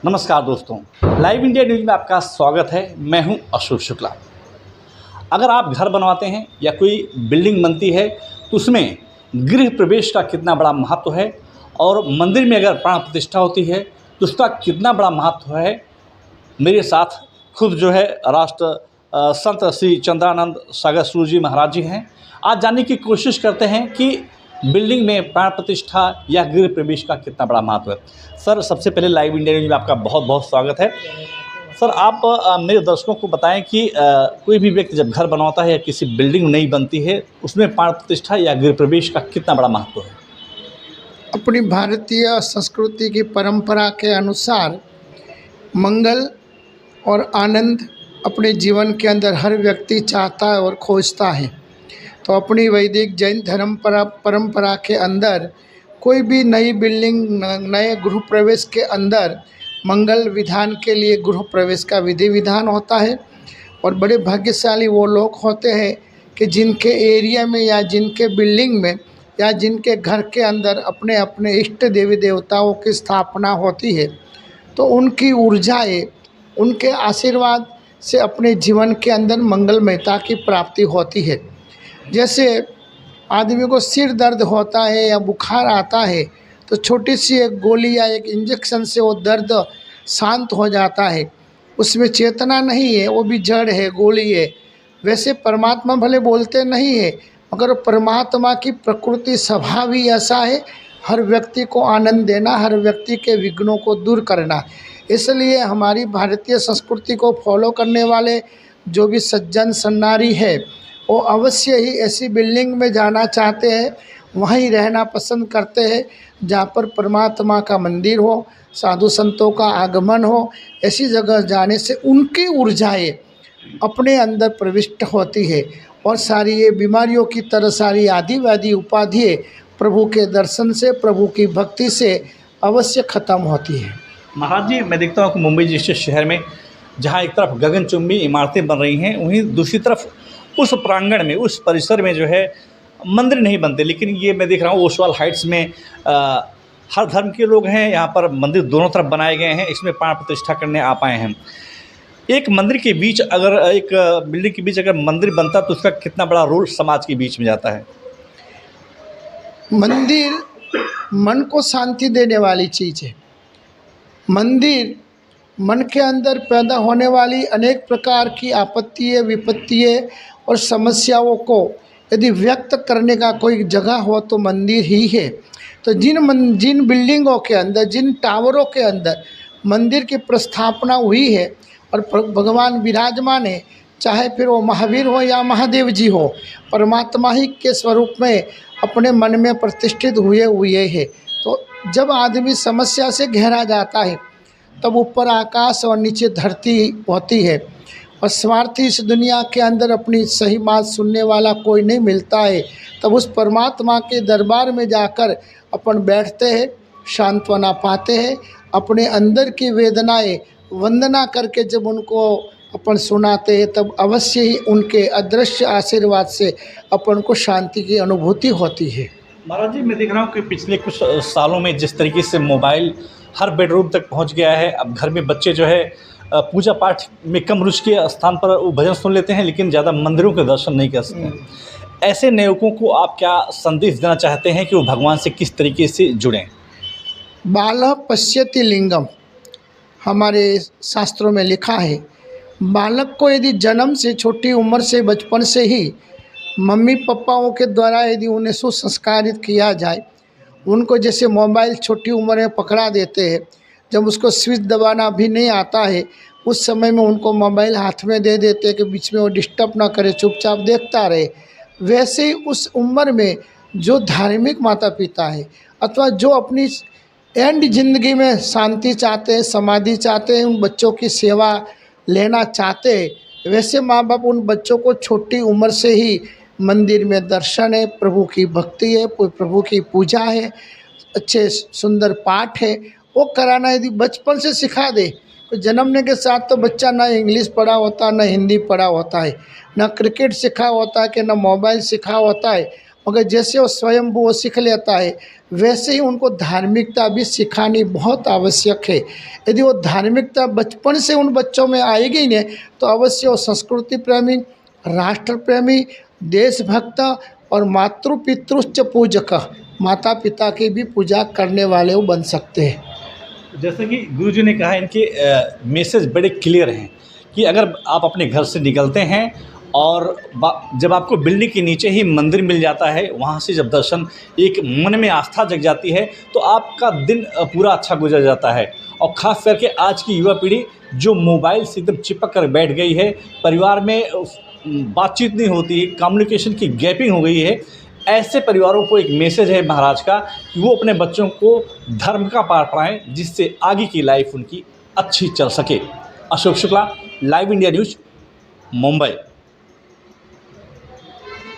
नमस्कार दोस्तों, live India news में आपका स्वागत है। मैं हूं अशोक शुक्ला। अगर आप घर बनवाते हैं या कोई बिल्डिंग बनती है तो उसमें गृह प्रवेश का कितना बड़ा महत्व है और मंदिर में अगर प्राण प्रतिष्ठा होती है तो उसका कितना बड़ा महत्व है, मेरे साथ खुद जो है राष्ट्र संत श्री चंद्रानंद सागर सूर्य जी महाराज जी हैं। आज जानने की कोशिश करते हैं कि बिल्डिंग में प्राण प्रतिष्ठा या गृह प्रवेश का कितना बड़ा महत्व है। सर, सबसे पहले लाइव इंडिया न्यूज़ में आपका बहुत बहुत स्वागत है। सर, आप मेरे दर्शकों को बताएं कि कोई भी व्यक्ति जब घर बनवाता है या किसी बिल्डिंग नई बनती है उसमें प्राण प्रतिष्ठा या गृह प्रवेश का कितना बड़ा महत्व है। अपनी भारतीय संस्कृति की परंपरा के अनुसार मंगल और आनंद अपने जीवन के अंदर हर व्यक्ति चाहता है और खोजता है। तो अपनी वैदिक जैन धर्म परंपरा के अंदर कोई भी नई बिल्डिंग नए गृह प्रवेश के अंदर मंगल विधान के लिए गृह प्रवेश का विधि विधान होता है। और बड़े भाग्यशाली वो लोग होते हैं कि जिनके एरिया में या जिनके बिल्डिंग में या जिनके घर के अंदर अपने अपने इष्ट देवी देवताओं की स्थापना होती है, तो उनकी ऊर्जाएं, उनके आशीर्वाद से अपने जीवन के अंदर मंगलमयता की प्राप्ति होती है। जैसे आदमी को सिर दर्द होता है या बुखार आता है तो छोटी सी एक गोली या एक इंजेक्शन से वो दर्द शांत हो जाता है। उसमें चेतना नहीं है, वो भी जड़ है, गोली है। वैसे परमात्मा भले बोलते नहीं है, मगर परमात्मा की प्रकृति स्वभाव ही ऐसा है, हर व्यक्ति को आनंद देना, हर व्यक्ति के विघ्नों को दूर करना। इसलिए हमारी भारतीय संस्कृति को फॉलो करने वाले जो भी सज्जन सन्नारी है वो अवश्य ही ऐसी बिल्डिंग में जाना चाहते हैं, वहीं रहना पसंद करते हैं जहाँ पर परमात्मा का मंदिर हो, साधु संतों का आगमन हो। ऐसी जगह जाने से उनकी ऊर्जाएं अपने अंदर प्रविष्ट होती है और सारी ये बीमारियों की तरह सारी आदि व्याधि उपाधियाँ प्रभु के दर्शन से, प्रभु की भक्ति से अवश्य ख़त्म होती है। महाराज जी, मैं देखता हूँ कि मुंबई जैसे शहर में जहाँ एक तरफ गगनचुंबी इमारतें बन रही हैं, वहीं दूसरी तरफ उस प्रांगण में, उस परिसर में जो है मंदिर नहीं बनते। लेकिन ये मैं देख रहा हूँ ओसवाल हाइट्स में हर धर्म के लोग हैं, यहाँ पर मंदिर दोनों तरफ बनाए गए हैं, इसमें प्राण प्रतिष्ठा करने आप आए हैं। एक मंदिर के बीच अगर एक बिल्डिंग के बीच अगर मंदिर बनता तो उसका कितना बड़ा रोल समाज के बीच में जाता है। मंदिर मन को शांति देने वाली चीज़ है। मंदिर मन के अंदर पैदा होने वाली अनेक प्रकार की आपत्तियाँ, विपत्तियाँ और समस्याओं को यदि व्यक्त करने का कोई जगह हो तो मंदिर ही है। तो जिन बिल्डिंगों के अंदर, जिन टावरों के अंदर मंदिर की प्रस्थापना हुई है और भगवान विराजमान है, चाहे फिर वो महावीर हो या महादेव जी हो, परमात्मा ही के स्वरूप में अपने मन में प्रतिष्ठित हुए हैं। तो जब आदमी समस्या से घेरा जाता है तब ऊपर आकाश और नीचे धरती होती है और स्वार्थी इस दुनिया के अंदर अपनी सही बात सुनने वाला कोई नहीं मिलता है। तब उस परमात्मा के दरबार में जाकर अपन बैठते हैं, सांत्वना पाते हैं, अपने अंदर की वेदनाएं वंदना करके जब उनको अपन सुनाते हैं तब अवश्य ही उनके अदृश्य आशीर्वाद से अपन को शांति की अनुभूति होती है। महाराज जी, मैं देख रहा हूँ कि पिछले कुछ सालों में जिस तरीके से मोबाइल हर बेडरूम तक पहुँच गया है, अब घर में बच्चे जो है पूजा पाठ में कम रुचि के स्थान पर वो भजन सुन लेते हैं, लेकिन ज़्यादा मंदिरों के दर्शन नहीं कर सकते। ऐसे नवयुवकों को आप क्या संदेश देना चाहते हैं कि वो भगवान से किस तरीके से जुड़ें। बालः पश्यति लिंगम, हमारे शास्त्रों में लिखा है, बालक को यदि जन्म से, छोटी उम्र से, बचपन से ही मम्मी पापाओं के द्वारा यदि उन्हें सुसंस्कारित किया जाए, उनको जैसे मोबाइल छोटी उम्र में पकड़ा देते हैं, जब उसको स्विच दबाना भी नहीं आता है उस समय में उनको मोबाइल हाथ में दे देते हैं कि बीच में वो डिस्टर्ब ना करे, चुपचाप देखता रहे। वैसे ही उस उम्र में जो धार्मिक माता पिता है अथवा जो अपनी एंड जिंदगी में शांति चाहते हैं, समाधि चाहते हैं, उन बच्चों की सेवा लेना चाहते हैं, वैसे माँ बाप उन बच्चों को छोटी उम्र से ही मंदिर में दर्शन है, प्रभु की भक्ति है, प्रभु की पूजा है, अच्छे सुंदर पाठ है, वो कराना यदि बचपन से सिखा दे। तो जन्मने के साथ तो बच्चा ना इंग्लिश पढ़ा होता, ना हिंदी पढ़ा होता है, ना क्रिकेट सीखा होता है कि ना मोबाइल सीखा होता है। मगर जैसे वो स्वयं वो सीख लेता है वैसे ही उनको धार्मिकता भी सिखानी बहुत आवश्यक है। यदि वो धार्मिकता बचपन से उन बच्चों में आएगी नहीं तो अवश्य वो संस्कृति प्रेमी, राष्ट्र प्रेमी, देशभक्त और मातृ पितृश्च पूजक, माता पिता की भी पूजा करने वाले वो बन सकते हैं। जैसे कि गुरुजी ने कहा, इनके मैसेज बड़े क्लियर हैं कि अगर आप अपने घर से निकलते हैं और जब आपको बिल्डिंग के नीचे ही मंदिर मिल जाता है, वहाँ से जब दर्शन, एक मन में आस्था जग जाती है तो आपका दिन पूरा अच्छा गुजर जाता है। और ख़ास करके आज की युवा पीढ़ी जो मोबाइल से एकदम चिपक कर बैठ गई है, परिवार में बातचीत नहीं होती, कम्युनिकेशन की गैपिंग हो गई है, ऐसे परिवारों को एक मैसेज है महाराज का कि वो अपने बच्चों को धर्म का पाठ पढ़ाएं जिससे आगे की लाइफ उनकी अच्छी चल सके। Ashok Shukla, live India news, Mumbai.